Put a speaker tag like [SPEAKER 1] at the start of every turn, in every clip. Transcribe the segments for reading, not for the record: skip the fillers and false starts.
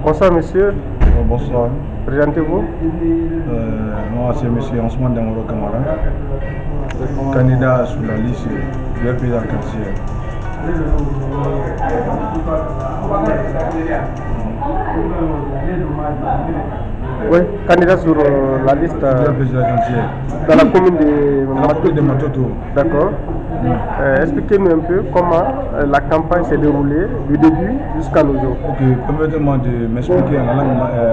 [SPEAKER 1] Bonsoir monsieur.
[SPEAKER 2] Bonsoir.
[SPEAKER 1] Présentez-vous.
[SPEAKER 2] Moi c'est monsieur Ousmane Damoro Kamara, candidat sur la liste du RPJ Arc-en-Ciel.
[SPEAKER 1] Oui, candidat sur la liste dans la commune de
[SPEAKER 2] Matoto.
[SPEAKER 1] D'accord. Expliquez-nous un peu comment la campagne s'est déroulée du début jusqu'à nos jours.
[SPEAKER 2] Ok, permettez-moi de m'expliquer en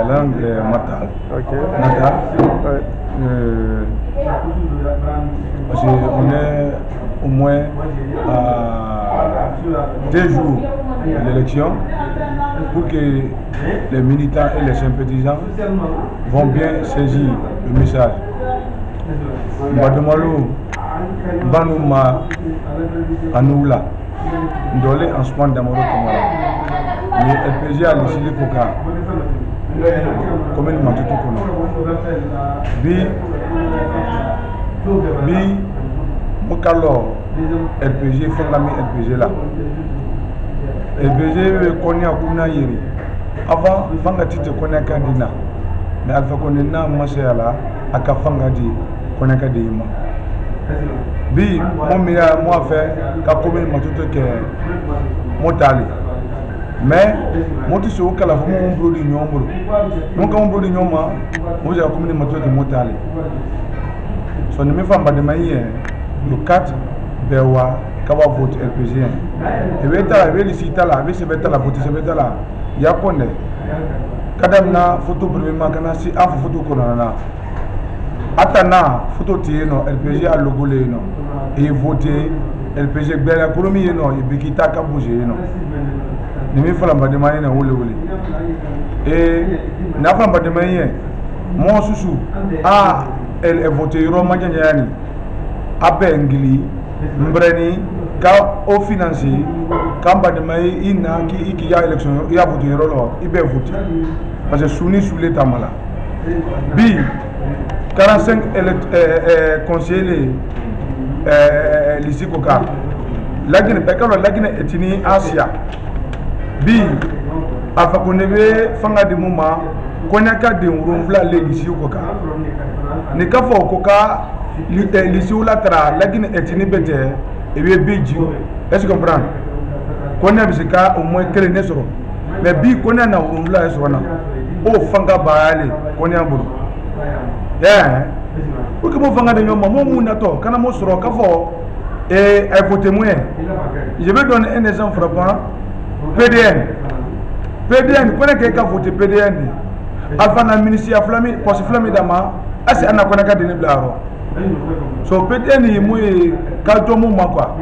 [SPEAKER 2] langue matale.
[SPEAKER 1] Ok.
[SPEAKER 2] Natale. Parce qu'on est au moins à 2 jours de l'élection pour que les militants et les sympathisants vont bien saisir le message. Bademalo, Banouma, Anoula, Ndolé Ousmane Damoro Kamara, le LPG à l'Isili Koka, commune Matoto Kono. Bi Mokalo, LPG, Fongami LPG là. LPG Konya Kuna Yeri. Avant, Fangati te Konya Kandina. Mais Alpha Konena Maséala, Aka Fangadi, Konya Kadima. Bi, moi fait, qu'à commune Matoto que Motali. Mais, moi tu sais où qu'à la fois mon brodi nyombo. Donc mon brodi nyoma, moi j'ai la commune Matoto de Motali. Son numéro femme de maïe, le 4, Bewa, Kawa vote LPG. Et bien, là, il ici, là, avec ce bêta là, vote ce bêta là, il y a quoi ne? Kadamna, photo premièrement, quand si un photo qu'on a. Atana, photo tiré non, LPG a logo le non. Et voter, LPG, bien la premier non, et puis qui t'a qu'à bouger non. Numéro femme de maïe, non, et n'a pas de maïe, mon sous ah, elle est votée Roma Ganyani, Abengli, Mbreni, quand au financier, quand Bademaï, il y a élection, il y a voté Rolo, il peut voter. Parce que Souni sous l'État malade. Bi, 45 conseillers, l'Issi Koka, la Guinée, la Guinée est unie Asia. Bi, Alpha Konebe, Fanga de Mouma, Konyaka de Urumvla, l'Issi Koka. Ne ka fɔ ko ka lisiw la tara Laguinée ethnie bɛɛ tɛ i bɛ bi ji est-ce que tu comprends Konya bɛ se ka au moins kelen ne sɔrɔ mais bi Konya na wolonwula ye sɔrɔ na o fanga baayalen Konya bolo pour que mo fanga de ɲɔgɔn ma mo mun natɔ kana mo sɔrɔ k'a fɔ a voté moins je vais donner un exemple frappant PDN Konya k'e ka voté PDN Alpha na ministère Flami poste Flami dama asi ana kona ka dini blaro so PDN yi mu kalto mu makwa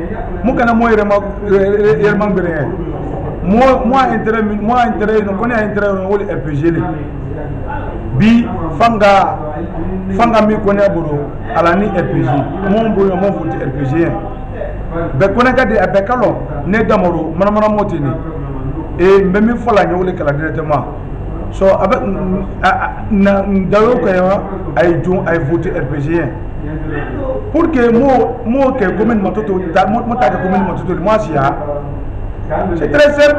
[SPEAKER 2] mu kana mo yere ngere mo intérêt no kona intérêt no woli RPG le bi fanga mi kona buru alani RPG mo mburu mo futi RPG be kona ka de abekalo ne damoro mana motini e mbemi fola nyole kala directement so avec na dawo ko ay voter RPG pour que mo que commune Matoto mo ta commune Matoto moi sia c'est très simple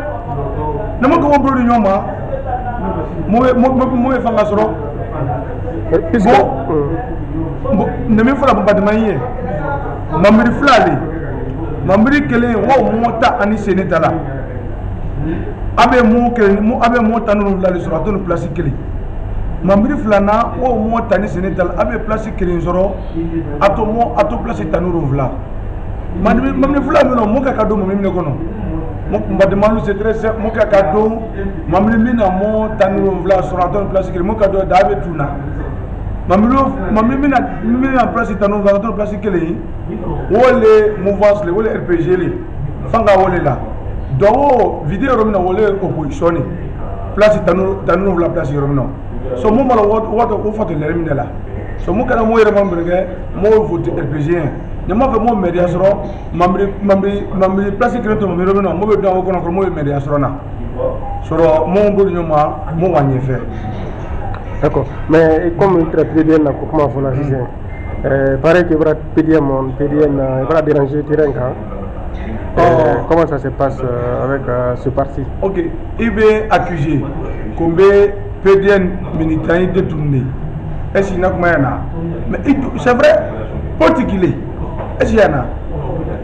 [SPEAKER 2] na mo ko mo bro nyoma mo fanga soro na mi fala ba de maye mamri flali mamri kele wo mo ta ani senetala abe mo tanu la sur atonu place kele mamri flana o mo tani senetal abe place kele zoro ato place tanu vla mamri flana no mo ka kado mamri ne kono mo mbade malu c'est très simple mo ka kado mamri mina mo tanu vla sur atonu place kele mo kado dabe tuna mamri mina place tanu vla atonu place kele wole mouvance le wole RPG le fanga wole la donc vidéo romina wole opposition place tanu la place romina so mo mala wato ko fato le romina la so mo kana mo yere mambrege mo vote RPG ne ma fe mo media soro mamri place kreto mo romina mo be dawo kono ko mo media soro na soro mo mbodu nyoma mo wanye fe
[SPEAKER 1] d'accord mais comme il traite bien na ko comment faut la juger pareil que va PDN va déranger terrain
[SPEAKER 2] Oh.
[SPEAKER 1] Comment ça se passe avec ce parti?
[SPEAKER 2] Ok, il est accusé. kombe PDN militant de tourner est-ce qu'il n'a pas mais c'est vrai particulier est-ce qu'il y en a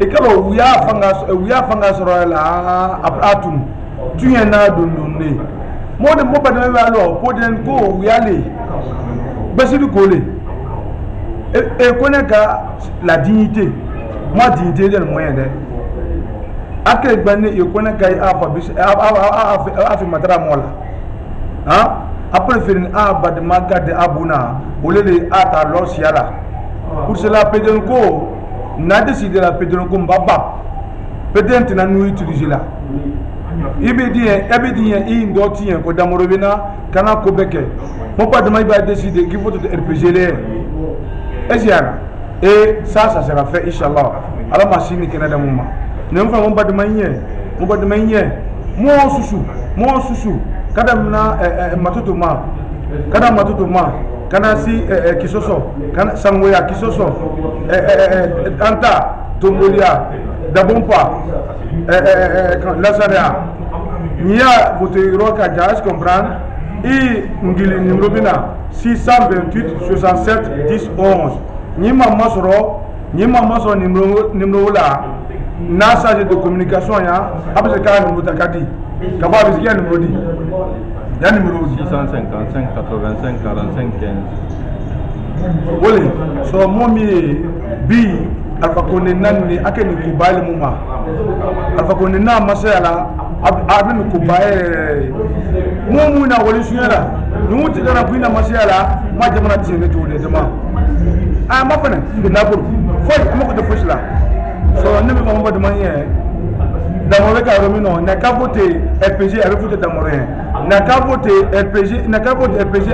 [SPEAKER 2] et quand on y a fanga sur la atum tu y en a donné moi de moi pas de alors PDN ko où y aller basi du coller et connaît la dignité moi dignité de moyen de après bané il connaît a fait matra mola hein après faire bad magade abuna ou les ata losiala pour cela PDN ko n'a décidé la PDN ko mbaba PDN na nous utiliser là ibidi in doti ko damorobina kana ko beke mon pas de va décider qu'il faut RPG les et ça sera fait inchallah à la machine qui est dans le moment ne me mon pas de manière mon chouchou kada na matutuma kana si kisoso kana sangoya kisoso anta tombolia dabompa lazaria nia voter roka jas comprendre et ngili numéro bina 628 67 10 11 ni maman soro numéro là na chargé de communication ya après ka numéro takati ka ba bi ya numéro di ya numéro
[SPEAKER 3] 655 85 45 15
[SPEAKER 2] wole so momi bi alfa kone nanni akeni kubali muma alfa kone na masala abin kubaye mumu na wali suyala nuti dana kuina masala ma jamana tsene to de dama a ma fana na buru foi ma ko de fusla so ne me Muhammad manye da mo be ka romino na ka voter RPG avec voter damorien na ka voter RPG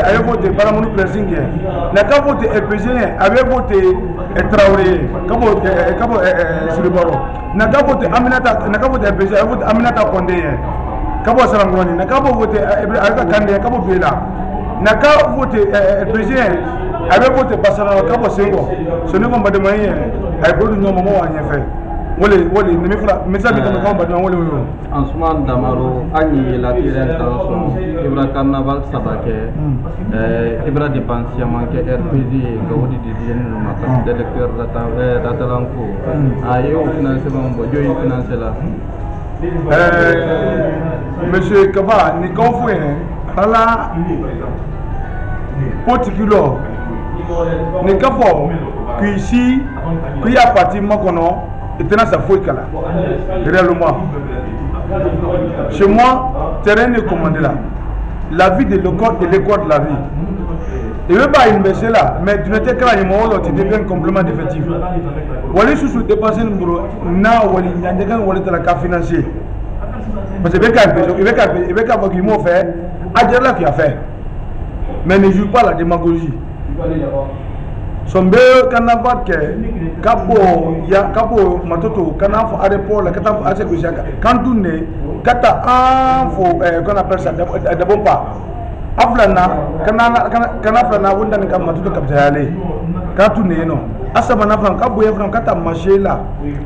[SPEAKER 2] avec voter paramonu pressing na ka voter RPG avec voter Traoré kabo Silibaro na ka voter Aminata na ka voter RPG avec voter Aminata Condé kabo Sarangoni na ka voter avec Kandé kabo Bela na ka voter RPG avec voter Bassana kabo Sengo ce ne pas de moyen ay bodu ñoma mo wa ñefe wole ni mi fula message ko ko badon wole
[SPEAKER 3] Ousmane Damaro agni la tire intention Ibra carnaval sabake Ibra dépense manque RPG gawdi di no mata de lecteur data lanko ayo financement bo joyi financer la
[SPEAKER 2] monsieur Kaba ni confoué ala particulier ni kafo ici qu'il y a parti makono et tenant sa fouille là réellement chez moi terrain est commandé là la vie de l'école et l'école de la vie il veut pas investir là mais tu n'étais qu'à l'immobilier tu deviens complément d'effectif wali sous dépenser numéro na wali nyandegan wali de la carte financier parce que il veut qu'à qu'il m'a fait à dire là qu'il a fait mais ne joue pas la démagogie sombe kana vatke kapo matoto kana fo aéroport la kata ase ko jaka kandune kata info qu'on appelle ça de bon pas aflana kana aflana wunda ni kam matoto kaptayale katune no asaba na flan kabo yefran kata machela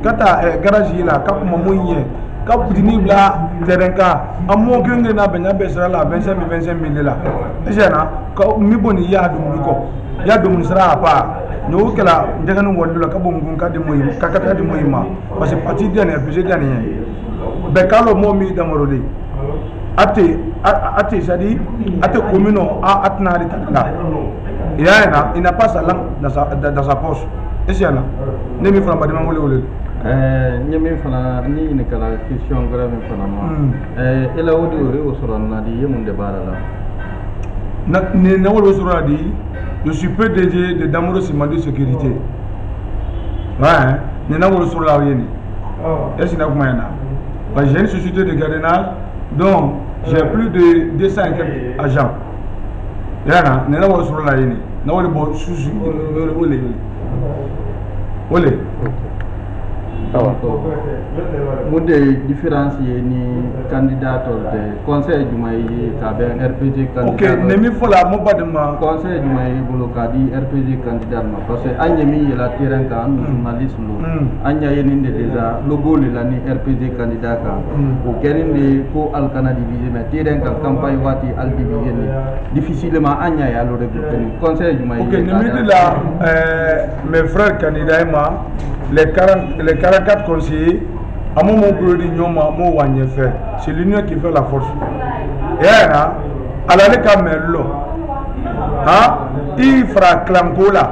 [SPEAKER 2] kata garage la kapo mamunye kapo dinibla terenka amo genge na benya besra la 25 la jena ko mi boni ya dum ko ya dum sera pa no kala ndeganu wondulo ka bongun ka de moyi ka kata de moyi ma parce que parti dernier budget dernier be kalo momi damorole ate jadi ate communo a atna de takla ya il n'a pas sa langue dans sa poche et c'est là ne mi fala badima wole
[SPEAKER 3] nyemi fana ni ne kala question grave fana ma ela wodi o soronna di yemunde barala
[SPEAKER 2] na wolo soronna di je suis PDG de Damoro Ciment de sécurité. Ouais, nous avons sur la Yéni. Est-ce que vous avez j'ai une société de gardiennage dont j'ai plus de 200 agents. Yana, nous avons sur la Yéni. Nous avons le bon sous. Olé.
[SPEAKER 3] Vous de différencier ni candidat de conseil du maïs avec RPG candidat.
[SPEAKER 2] Ok, nemi fola mo pas de ma
[SPEAKER 3] conseil du maïs bolokadi RPG candidat parce que Agnemi la terrain kan journaliste lo Agna yeninde déjà logo le la ni RPG candidat kan o kerinde ko al kana diviser mais terrain kan campagne wati al diviser difficilement Agna ya lo regrouper conseil du maïs.
[SPEAKER 2] Ok, nemi de la mes frères candidats les 44 conseillers, à mon produit, c'est l'union qui fait la force. Et là, à la camélo, il fera clampo là,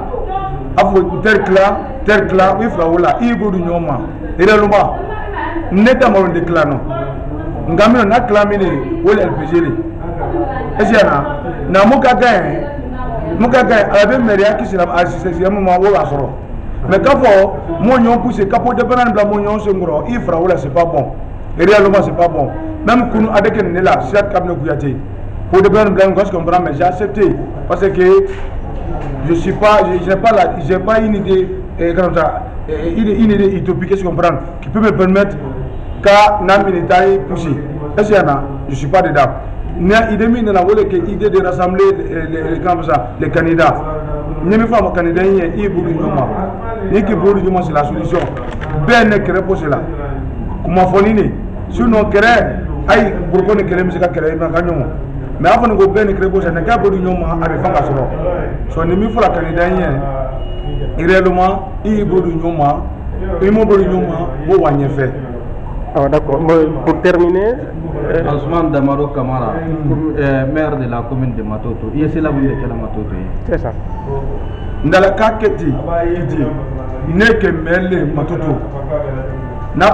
[SPEAKER 2] tel clan, il fera là, il faut du nyoma. Et là, n'est pas mon déclano. Nous avons clamé ou l'LPG. Et c'est là, nous avons gagné. Nous avons gagné à la même manière qui s'est assistée à un moment où la sort. Mais quand mon yon pousse, quand on dépend de la mon se ngro, il fera là c'est pas bon. Et réellement c'est pas bon. Même qu'on avec un là, c'est comme le Kouyaté. Pour dépendre de la je comprends, mais j'ai accepté parce que je suis pas, j'ai pas une idée comme ça, une idée utopique, je comprends, qui peut me permettre qu'à n'a militaire pousser. Est-ce qu'il y en a? Je suis pas dedans. L'idée de rassembler les candidats. Ne me pas candidat, il bouge ni qui bouge c'est la solution. Ben ne crée pas cela. Comment faut-il? Sinon crée, aïe, pourquoi ne crée pas créer mais avant de go ben ne crée pas, ne qu'à bouge avec fan casserole. Soit ne me faut la candidat, réellement, il bouge il m'a bouge bon wagner fait.
[SPEAKER 1] D'accord. Pour terminer,
[SPEAKER 3] Ousmane Damaro Kamara, maire de la commune de Matoto. Il est là où il est à Matoto.
[SPEAKER 1] C'est ça.
[SPEAKER 2] Dans la kaketi, il dit, n'est que maire de Matoto. Na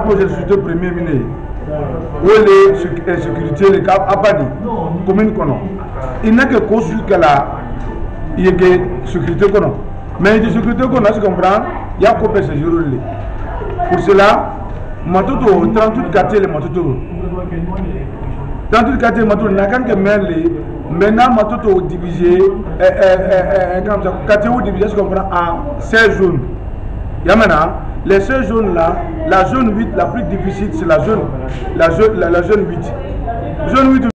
[SPEAKER 2] projet de sécurité premier ministre. Où les sécurité, les cap Abadi, commune kono. Il n'a que cause que là, il y a que sécurité kono. Mais de sécurité kono, je comprends, il y a coupé ce jour-là. Pour cela, Matoto, 38 quartiers les Matoto. 38 quartiers Matoto, n'a qu'un que mêlé. Maintenant, Matoto divisé, quartier où divisé, je comprends, en 16 zones. Il y a maintenant, les 16 zones là, la zone 8, la plus difficile, c'est la zone 8. Zone 8.